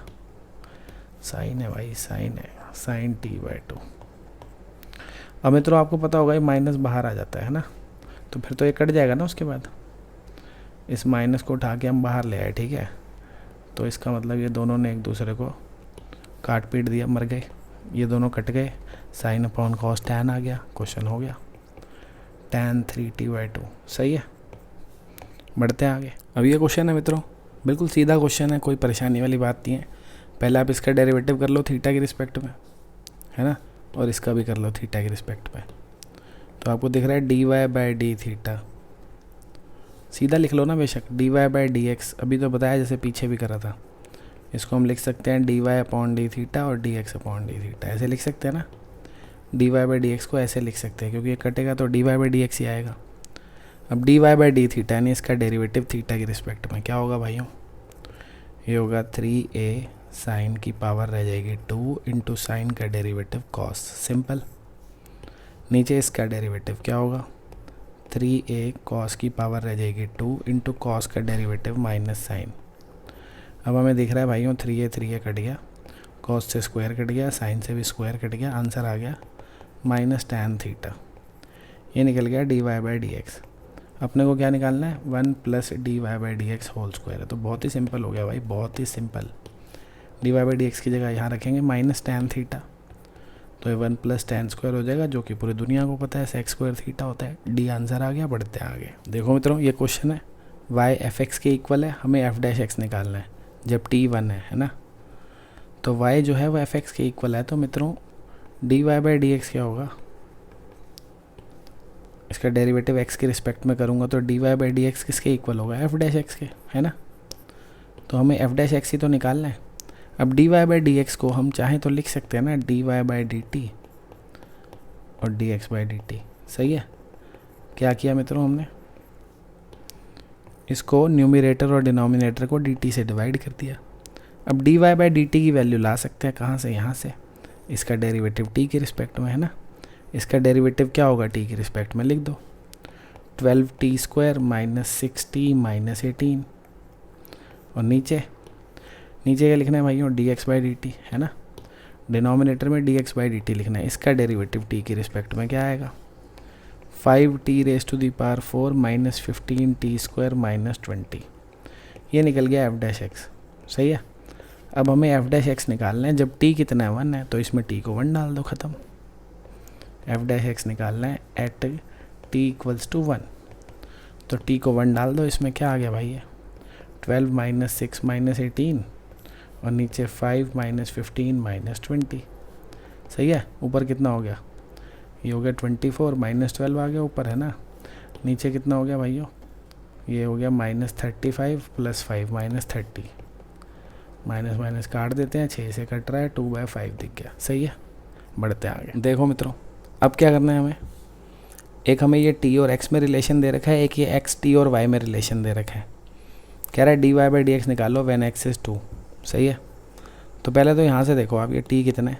Speaker 1: साइन है भाई, साइन है, साइन टी बाई टू। अब मित्रों आपको पता होगा ये माइनस बाहर आ जाता है ना, तो फिर तो ये कट जाएगा ना। उसके बाद इस माइनस को उठा के हम बाहर ले आए, ठीक है। तो इसका मतलब ये दोनों ने एक दूसरे को काट पीट दिया, मर गए, ये दोनों कट गए, साइन अपॉन कॉस टैन आ गया, क्वेश्चन हो गया टैन 3t बाई टू। सही है, बढ़ते हैं आगे। अब ये क्वेश्चन है मित्रों, बिल्कुल सीधा क्वेश्चन है, कोई परेशानी वाली बात नहीं है। पहले आप इसका डेरिवेटिव कर लो थीटा की रिस्पेक्ट में, है ना, और इसका भी कर लो थीटा की रिस्पेक्ट में। तो आपको दिख रहा है dy बाई डी थीटा, सीधा लिख लो ना बेशक, dy बाई डी एक्स, अभी तो बताया जैसे पीछे भी करा था। इसको हम लिख सकते हैं dy अपॉन डी थीटा और dx अपॉन डी थीटा, ऐसे लिख सकते हैं ना। dy बाई डी एक्स को ऐसे लिख सकते हैं, क्योंकि ये कटेगा तो dy बाई डी एक्स ही आएगा। अब dy बाई डी थीटा यानी इसका डेरिवेटिव थीटा की रिस्पेक्ट में क्या होगा भाइयों, ये होगा 3a साइन की पावर रह जाएगी 2 इंटू साइन का डेरिवेटिव कॉस, सिंपल। नीचे इसका डेरिवेटिव क्या होगा, 3a कॉस की पावर रह जाएगी 2 इंटू कॉस का डेरिवेटिव माइनस साइन। अब हमें दिख रहा है भाइयों 3a कट गया, कॉस से स्क्वायर कट गया, साइन से भी स्क्वायर कट गया, आंसर आ गया माइनस टैन थीटा। ये निकल गया dy बाई डी एक्स। अपने को क्या निकालना है, 1 plus dy by D X whole square है। तो बहुत ही सिंपल हो गया भाई, बहुत ही simple. dy by D X की जगह यहाँ रखेंगे माइनस टैन थीटा, तो ये 1 प्लस टैन स्क्वायर हो जाएगा, जो कि पूरी दुनिया को पता है सेक स्क्वायर थीटा होता है। डी आंसर आ गया, बढ़ते हैं आगे। देखो मित्रों ये क्वेश्चन है y f(x) के इक्वल है, हमें f'(x) निकालना है जब t 1 है ना। तो y जो है वो f(x) के इक्वल है, तो मित्रों dy बाई डी एक्स क्या होगा, इसका डेरिवेटिव x के रिस्पेक्ट में करूँगा तो dy बाई डी एक्स किसके इक्वल होगा, f'(x) के, है ना। तो हमें f'(x) ही तो निकालना है। अब dy बाई डी एक्स को हम चाहें तो लिख सकते हैं ना dy बाई डी टी और dx बाई डी टी। सही है, क्या किया मित्रों हमने, इसको न्यूमरेटर और डिनोमिनेटर को dt से डिवाइड कर दिया। अब dy बाई डी टी की वैल्यू ला सकते हैं कहाँ से, यहाँ से। इसका डेरिवेटिव t के रिस्पेक्ट में है ना, इसका डेरिवेटिव क्या होगा t के रिस्पेक्ट में, लिख दो 12t square minus 6t minus 18 और नीचे क्या लिखना है भाइयों, dx बाई डी टी, है ना। डिनोमिनेटर में dx बाई डी टी लिखना है, इसका डेरिवेटिव t के रिस्पेक्ट में क्या आएगा, 5t raise to the power 4 minus 15t square minus 20। ये निकल गया f'(x). सही है। अब हमें f'(x) निकालना है जब t कितना है 1 है, तो इसमें t को 1 डाल दो, ख़त्म। f'(x) निकालना है एट t इक्वल्स टू 1, तो t को 1 डाल दो, इसमें क्या आ गया भाई, ये 12 माइनस 6 माइनस 18 और नीचे 5 माइनस 15 माइनस 20। सही है, ऊपर कितना हो गया, ये हो गया 24 माइनस 12 आ गया ऊपर, है ना। नीचे कितना हो गया भाइयों, ये हो गया minus 35 plus 5 minus 30, minus minus काट देते हैं, 6 से कट रहा है, 2/5 दिख गया। सही है, बढ़ते हैं आगे। देखो मित्रों अब क्या करना है हमें, एक हमें ये t और x में रिलेशन दे रखा है, एक ये x t और y में रिलेशन दे रखा है। कह रहा है dy बाई डी एक्स निकालो व्हेन x इज़ 2। सही है, तो पहले तो यहाँ से देखो आप ये t कितना है।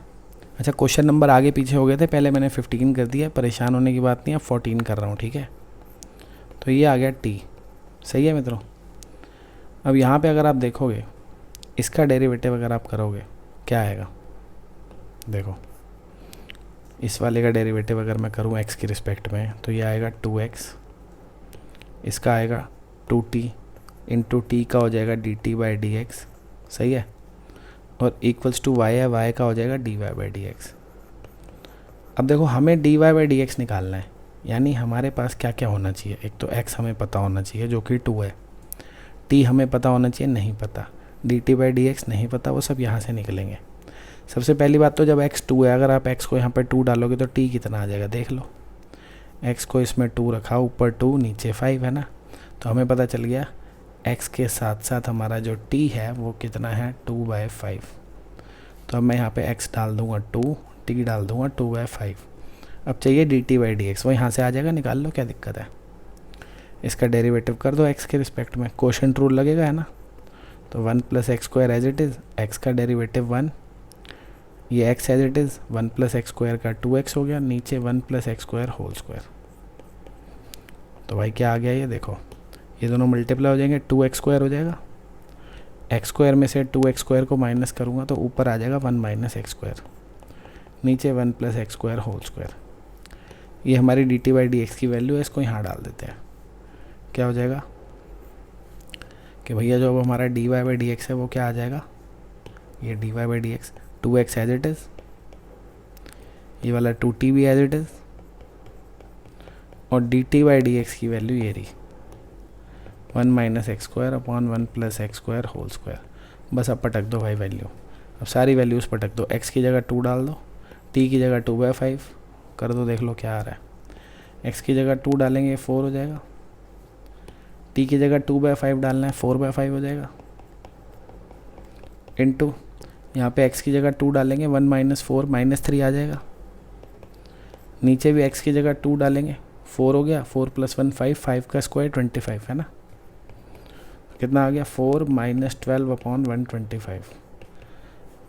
Speaker 1: अच्छा क्वेश्चन नंबर आगे पीछे हो गए थे, पहले मैंने 15 कर दिया, परेशान होने की बात नहीं, अब 14 कर रहा हूँ, ठीक है। तो ये आ गया t। सही है मित्रों, अब यहाँ पे अगर आप देखोगे इसका डेरिवेटिव अगर आप करोगे क्या आएगा, देखो इस वाले का डेरिवेटिव अगर मैं करूँ x के रिस्पेक्ट में तो ये आएगा 2x, इसका आएगा 2t इंटू टी का हो जाएगा dt बाई डी एक्स। सही है, और इक्वल्स टू y है, y का हो जाएगा dy बाई डी एक्स। अब देखो हमें dy बाई डी एक्स निकालना है, यानी हमारे पास क्या क्या होना चाहिए, एक तो x हमें पता होना चाहिए जो कि 2 है, t हमें पता होना चाहिए, नहीं पता, dt बाई डी एक्स नहीं पता, वो सब यहाँ से निकलेंगे। सबसे पहली बात तो जब x 2 है, अगर आप x को यहाँ पर 2 डालोगे तो t कितना आ जाएगा, देख लो। x को इसमें 2 रखा, ऊपर 2 नीचे 5 है ना, तो हमें पता चल गया x के साथ साथ हमारा जो t है वो कितना है 2/5। तो अब मैं यहाँ पे x डाल दूँगा 2, t डाल दूँगा 2/5। अब चाहिए dt/dx, वो यहाँ से आ जाएगा, निकाल लो, क्या दिक्कत है। इसका डेरिवेटिव कर दो x के रिस्पेक्ट में, कोशेंट रूल लगेगा है ना। तो 1 + x² as it is, x का डेरिवेटिव 1, ये x as it is, 1 + x² का 2x हो गया, नीचे 1 + x² होल स्क्वायर। तो भाई क्या आ गया, ये देखो, ये दोनों मल्टीप्लाई हो जाएंगे, 2x² हो जाएगा। x² में से 2x² को माइनस करूँगा तो ऊपर आ जाएगा 1 - x², नीचे 1 + x² होल स्क्वायर। ये हमारी dt/dx की वैल्यू है, इसको यहाँ डाल देते हैं। क्या हो जाएगा कि भैया जो अब हमारा dy/dx है वो क्या आ जाएगा, ये dy/dx 2x as it is, ये वाला 2t भी एज इट इज़, और dt/dx की वैल्यू ये रही 1 - x² upon 1 + x² whole square. बस अब पटक दो भाई वैल्यू, अब सारी वैल्यूज़ पटक दो। x की जगह 2 डाल दो, t की जगह 2/5 कर दो, देख लो क्या आ रहा है। x की जगह 2 डालेंगे 4 हो जाएगा, t की जगह 2/5 डालना है 4/5 हो जाएगा, इनटू यहाँ पे x की जगह 2 डालेंगे 1 - 4 -3 आ जाएगा, नीचे भी x की जगह 2 डालेंगे 4 हो गया, 4 + 1 5, 5 का स्क्वायर 25 है ना। कितना आ गया 4 - 12 अपॉन 125,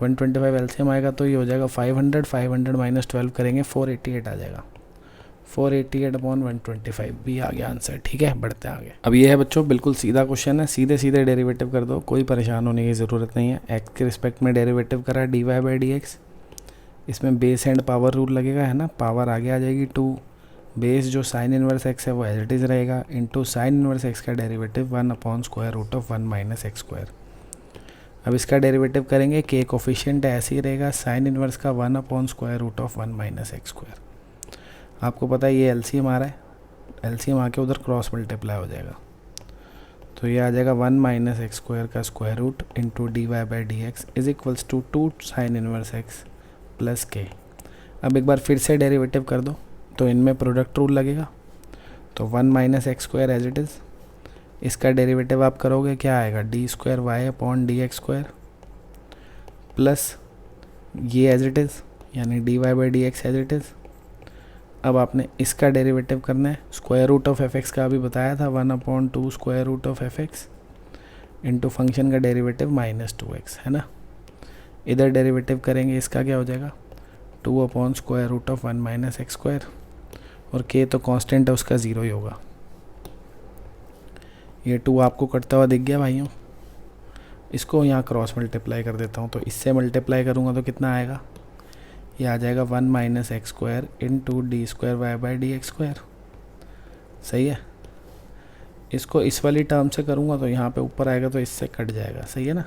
Speaker 1: 125 एलसीएम आएगा तो ये हो जाएगा 500, 500 - 12 करेंगे 488 आ जाएगा, 488 अपॉन 125 भी आ गया आंसर। ठीक है, बढ़ते हैं आगे। अब ये है बच्चों बिल्कुल सीधा क्वेश्चन है, सीधे सीधे डेरिवेटिव कर दो, कोई परेशान होने की ज़रूरत नहीं है। x के रिस्पेक्ट में डेरिवेटिव करा dy/dx, इसमें बेस एंड पावर रूल लगेगा है ना, पावर आगे आ जाएगी 2, बेस जो साइन इनवर्स x है वो एज इट इज़ रहेगा, इंटू साइन इनवर्स x का डेरिवेटिव 1/√1 - x²। अब इसका डेरिवेटिव करेंगे, k कोफिशिएंट है ऐसे ही रहेगा, साइन इनवर्स का 1/√1 - x²। आपको पता है ये एलसीएम आ रहा है, एलसीएम आके उधर क्रॉस मल्टीप्लाई हो जाएगा, तो ये आ जाएगा 1 - x² का square root into dy/dx is equals to 2 sine inverse x plus k। अब एक बार फिर से डेरिवेटिव कर दो, तो इनमें प्रोडक्ट रूल लगेगा, तो 1 - x² एज इट इज़, इसका डेरिवेटिव आप करोगे क्या आएगा d² अपॉन dx² प्लस ये एज इट इज़, यानी dy/dx एज इट इज़। अब आपने इसका डेरिवेटिव करना है, square root of f x का अभी बताया था 1/2 square root of f x into function का डेरिवेटिव -2x है ना। इधर डेरिवेटिव करेंगे, इसका क्या हो जाएगा 2/√1 - x², और k तो कांस्टेंट है उसका 0 ही होगा। ये 2 आपको कटता हुआ दिख गया भाइयों, इसको यहाँ क्रॉस मल्टीप्लाई कर देता हूँ, तो इससे मल्टीप्लाई करूँगा तो कितना आएगा, ये आ जाएगा 1 - x² इंटू d²y/dx²। सही है, इसको इस वाली टर्म से करूँगा तो यहाँ पे ऊपर आएगा तो इससे कट जाएगा, सही है ना,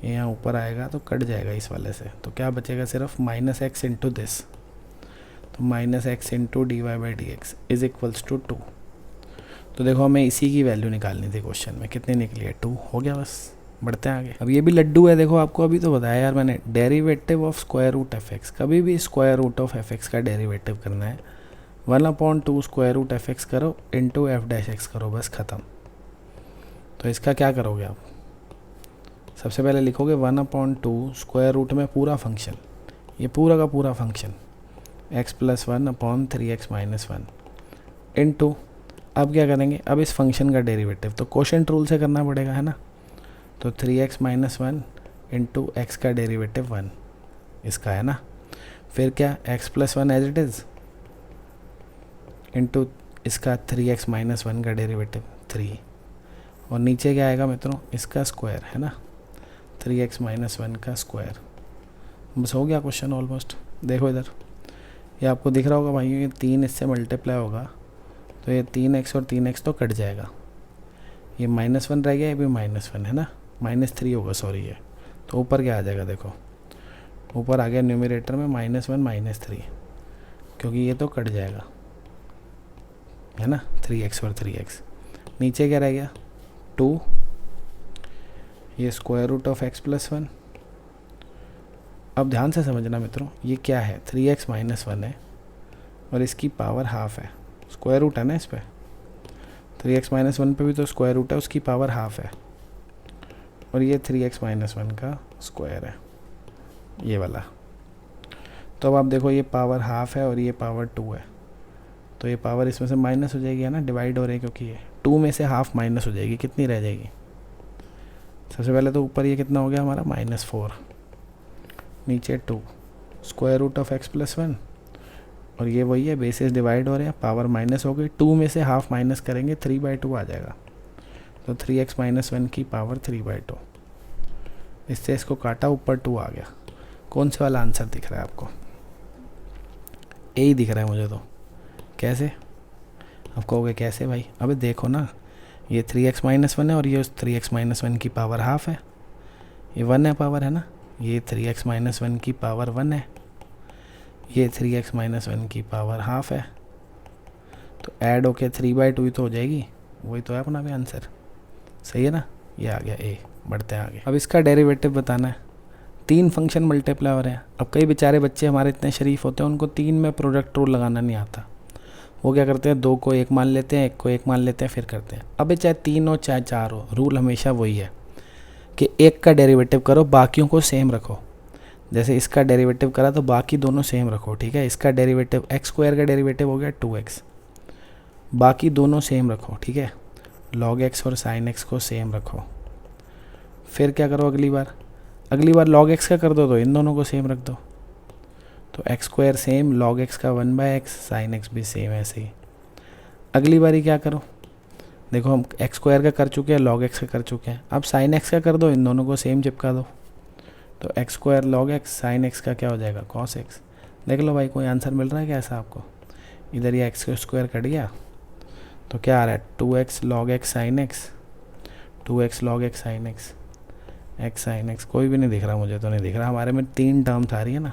Speaker 1: ये यहाँ ऊपर आएगा तो कट जाएगा इस वाले से, तो क्या बचेगा सिर्फ -x इंटू दिस, तो -x into dy/dx is equals to 2। तो देखो हमें इसी की वैल्यू निकालनी थी, क्वेश्चन में कितनी निकली है 2, हो गया बस। बढ़ते हैं आगे। अब ये भी लड्डू है, देखो आपको अभी तो बताया यार मैंने, derivative of square root f x, कभी भी square root of f x का डेरिवेटिव करना है 1/2 स्क्वायर रूट एफ एक्स करो इंटू f' करो, बस ख़त्म। तो इसका क्या करोगे आप, सबसे पहले लिखोगे 1/2 स्क्वायर रूट में पूरा फंक्शन, ये पूरा का पूरा फंक्शन x + 1/3x - 1 इंटू, अब क्या करेंगे, अब इस फंक्शन का डेरिवेटिव तो कोशेंट रूल से करना पड़ेगा है ना, तो 3x - 1 इंटू एक्स का डेरिवेटिव 1 इसका है ना, फिर क्या x + 1 as it is into इसका 3x - 1 का डेरिवेटिव 3, और नीचे क्या आएगा मित्रों, इसका स्क्वायर है ना, 3x - 1 का स्क्वायर। बस हो गया क्वेश्चन ऑलमोस्ट। देखो इधर, ये आपको दिख रहा होगा भाई, ये 3 इससे मल्टीप्लाई होगा तो ये 3x और 3x तो कट जाएगा, ये -1 रह गया, ये भी -1 है ना, -3 होगा सॉरी ये, तो ऊपर क्या आ जाएगा, देखो ऊपर आ गया न्यूमरेटर में -1 -3, क्योंकि ये तो कट जाएगा है ना, 3x और 3x, नीचे क्या रह गया 2, ये स्क्वायर रूट ऑफ x + 1। अब ध्यान से समझना मित्रों, ये क्या है 3x - 1 है और इसकी पावर हाफ है, स्क्वायर रूट है ना इस पर, 3x-1 पे भी तो स्क्वायर रूट है, उसकी पावर हाफ है, और ये 3x-1 का स्क्वायर है, ये वाला। तो अब आप देखो ये पावर हाफ है और ये पावर 2 है, तो ये पावर इसमें से माइनस हो जाएगी, है ना, डिवाइड हो रही है, क्योंकि ये 2 में से हाफ माइनस हो जाएगी, कितनी रह जाएगी। सबसे पहले तो ऊपर ये कितना हो गया हमारा -4, नीचे 2, स्क्वायर रूट ऑफ x+1, और ये वही है, बेसिस डिवाइड हो रहे हैं, पावर माइनस हो गई, 2 में से हाफ माइनस करेंगे 3/2 आ जाएगा, तो 3x-1 की पावर 3/2। इससे इसको काटा, ऊपर 2 आ गया। कौन से वाला आंसर दिख रहा है आपको? ए ही दिख रहा है मुझे तो। कैसे? आप कहोगे कैसे भाई? अबे देखो ना, ये 3x-1 है और ये उस 3x-1 की पावर हाफ है, ये 1 है पावर, है ना, ये 3x-1 की पावर 1 है, ये 3x-1 की पावर हाफ है, तो ऐड होके 3/2 ही तो हो जाएगी, वही तो है अपना भी आंसर। सही है ना, ये आ गया ए। बढ़ते हैं आगे। अब इसका डेरिवेटिव बताना है। 3 फंक्शन मल्टीप्लाई हो रहे हैं। अब कई बेचारे बच्चे हमारे इतने शरीफ होते हैं, उनको 3 में प्रोडक्ट रूल लगाना नहीं आता। वो क्या करते हैं, 2 को 1 मान लेते हैं, 1 को 1 मान लेते हैं, फिर करते हैं। अबे चाहे 3 हो चाहे 4 हो, रूल हमेशा वही है कि 1 का डेरिवेटिव करो, बाकियों को सेम रखो। जैसे इसका डेरिवेटिव करा तो बाकी दोनों सेम रखो, ठीक है। इसका डेरिवेटिव x² का डेरिवेटिव हो गया 2x, बाकी दोनों सेम रखो, ठीक है। log x और sin x को सेम रखो। फिर क्या करो, अगली बार log x का कर दो तो इन दोनों को सेम रख दो, तो x² सेम, log x का 1/x, sin x भी सेम, ऐसे ही। अगली बारी क्या करो, देखो हम x² का कर चुके हैं, log x का कर चुके हैं, अब sin x का कर दो, इन दोनों को सेम चिपका दो, तो x² log x, sin x का क्या हो जाएगा, cos x। देख लो भाई, कोई आंसर मिल रहा है क्या ऐसा आपको? इधर ये x² कट गया तो क्या आ रहा है, 2x log x sin x, 2x log x sin x, x sin x। कोई भी नहीं दिख रहा, मुझे तो नहीं दिख रहा। हमारे में 3 टर्म्स आ रही है ना,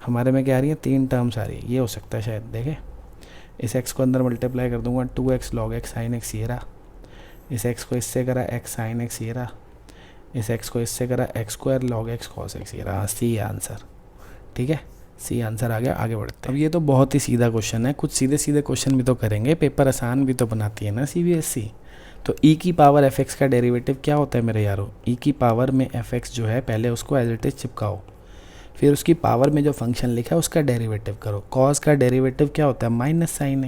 Speaker 1: हमारे में क्या आ रही है, 3 टर्म्स आ रही है। ये हो सकता है शायद, देखे इस x को अंदर मल्टीप्लाई कर दूंगा, 2x log x sin x ये रहा, इस x को इससे करा x sin x ये रहा, इस x को इससे करा x² log x cos x ये रहा। सी आंसर, ठीक है, सी आंसर आ गया। आगे बढ़ते हैं। अब ये तो बहुत ही सीधा क्वेश्चन है, कुछ सीधे सीधे क्वेश्चन भी तो करेंगे, पेपर आसान भी तो बनाती है ना CBSE। तो e की पावर fx का डेरिवेटिव क्या होता है मेरे यारों? e की पावर में fx जो है, पहले उसको एज इट इज चिपकाओ, फिर उसकी पावर में जो फंक्शन लिखा है उसका डेरिवेटिव करो। cos का डेरिवेटिव क्या होता है, माइनस साइन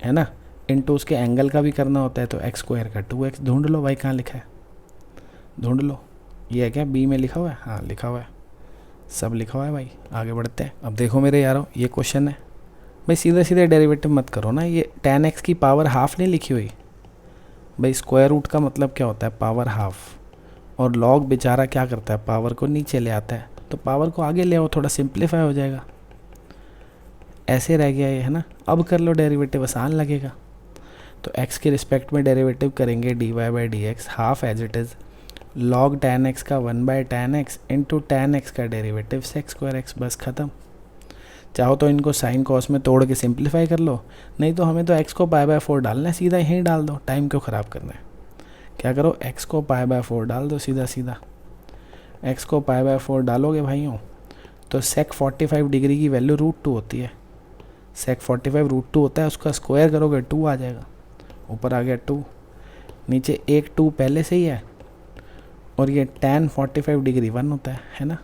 Speaker 1: है ना, इनटू उसके एंगल का भी करना होता है, तो x² का 2x। ढूंढ लो भाई, कहाँ लिखा है, ढूंढ लो। ये है क्या, बी में लिखा हुआ है? हाँ लिखा हुआ है, सब लिखा हुआ है भाई। आगे बढ़ते हैं। अब देखो मेरे यारों, ये क्वेश्चन है भाई, सीधे सीधे डेरिवेटिव मत करो ना। ये tan x की पावर हाफ नहीं लिखी हुई भाई, स्क्वायर रूट का मतलब क्या होता है, पावर हाफ, और लॉग बेचारा क्या करता है, पावर को नीचे ले आता है, तो पावर को आगे ले आओ, थोड़ा सिंप्लीफाई हो जाएगा। ऐसे रह गया ये, है ना। अब कर लो डेरिवेटिव, आसान लगेगा। तो x के रिस्पेक्ट में डेरिवेटिव करेंगे dy/dx, half as it is log tan x का 1/tan x into tan x का डेरिवेटिव sec² x, बस ख़त्म। चाहो तो इनको साइन कॉस में तोड़ के सिंप्लीफाई कर लो, नहीं तो हमें तो x को π/4 डालना है, सीधा यहीं डाल दो, टाइम क्यों ख़राब करना है। क्या करो, x को π/4 डाल दो, सीधा सीधा x को π/4 डालोगे भाइयों, तो sec 45 डिग्री की वैल्यू √2 होती है। sec 45 √2 होता है, उसका स्क्वायर करोगे 2 आ जाएगा, ऊपर आ गया 2, नीचे एक 2 पहले से ही है, और ये tan 45 डिग्री 1 होता है ना।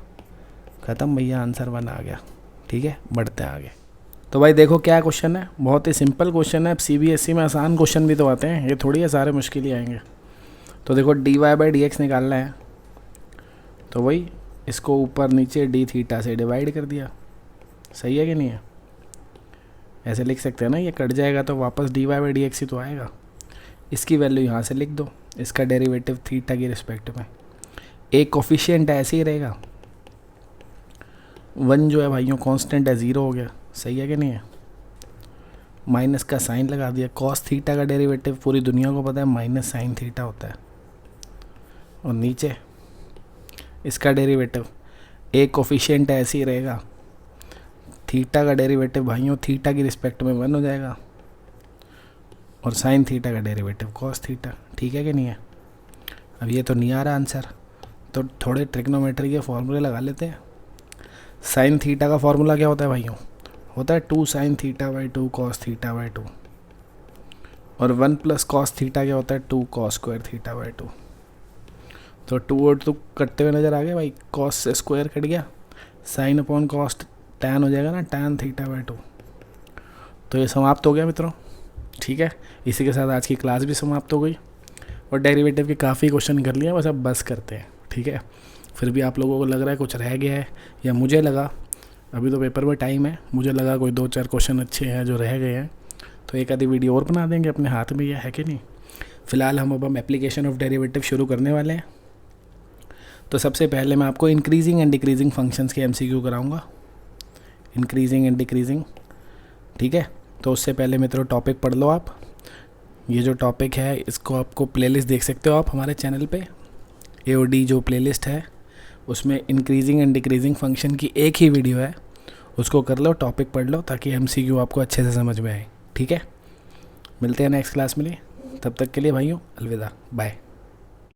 Speaker 1: ख़त्म भैया, आंसर 1 आ गया। ठीक है, बढ़ते हैं आगे। तो भाई देखो क्या क्वेश्चन है, बहुत ही सिंपल क्वेश्चन है। अब CBSE में आसान क्वेश्चन भी तो आते हैं, ये थोड़ी है सारे मुश्किल ही आएंगे। तो देखो dy/dx निकालना है, तो वही इसको ऊपर नीचे d θ से डिवाइड कर दिया। सही है कि नहीं है? ऐसे लिख सकते हैं ना, ये कट जाएगा तो वापस dy/dx ही तो आएगा। इसकी वैल्यू यहाँ से लिख दो, इसका डेरिवेटिव थीटा की रिस्पेक्ट में। एक कोफिशिएंट ऐसे ही रहेगा, 1 जो है भाइयों कांस्टेंट है, 0 हो गया। सही है कि नहीं है? माइनस का साइन लगा दिया। cos थीटा का डेरिवेटिव पूरी दुनिया को पता है माइनस साइन थीटा होता है। और नीचे इसका डेरिवेटिव, एक कोफिशिएंट ऐसे ही रहेगा, थीटा का डेरिवेटिव भाइयों थीटा की रिस्पेक्ट में 1 हो जाएगा, और साइन थीटा का डेरिवेटिव cos थीटा। ठीक है कि नहीं है? अब ये तो नहीं आ रहा आंसर, तो थोड़े ट्रिग्नोमेट्री के फॉर्मूले लगा लेते हैं। साइन थीटा का फॉर्मूला क्या होता है भाइयों? होता है 2 sin θ/2 cos θ/2। और 1 प्लस कॉस थीटा क्या होता है 2 कॉस स्क्वायर थीटा बाई 2। तो 2 और 2 कटते हुए नज़र आ गए भाई, कॉस से स्क्वायर कट गया, साइन अपॉन कॉस टैन हो जाएगा ना, टैन थीटा बाई 2। तो ये समाप्त हो गया मित्रों, ठीक है। इसी के साथ आज की क्लास भी समाप्त हो गई और डेरिवेटिव के काफ़ी क्वेश्चन कर लिए, बस अब बस करते हैं, ठीक है। फिर भी आप लोगों को लग रहा है कुछ रह गया है, या मुझे लगा, अभी तो पेपर में टाइम है, मुझे लगा कोई 2-4 क्वेश्चन अच्छे हैं जो रह गए हैं, तो एक आधी वीडियो और बना देंगे, अपने हाथ में यह है कि नहीं। फ़िलहाल हम एप्लीकेशन ऑफ डेरिवेटिव शुरू करने वाले हैं। तो सबसे पहले मैं आपको इंक्रीजिंग एंड डिक्रीजिंग फंक्शंस के MCQ कराऊंगा, इंक्रीजिंग एंड डिक्रीजिंग, ठीक है। तो उससे पहले मित्रों टॉपिक पढ़ लो आप। ये जो टॉपिक है इसको आपको प्लेलिस्ट देख सकते हो आप हमारे चैनल पे, AOD जो प्लेलिस्ट है उसमें इंक्रीजिंग एंड डिक्रीजिंग फंक्शन की एक ही वीडियो है, उसको कर लो, टॉपिक पढ़ लो, ताकि MCQ आपको अच्छे से समझ में आए, ठीक है। मिलते हैं नेक्स्ट क्लास में, तब तक के लिए भाइयों अलविदा, बाय।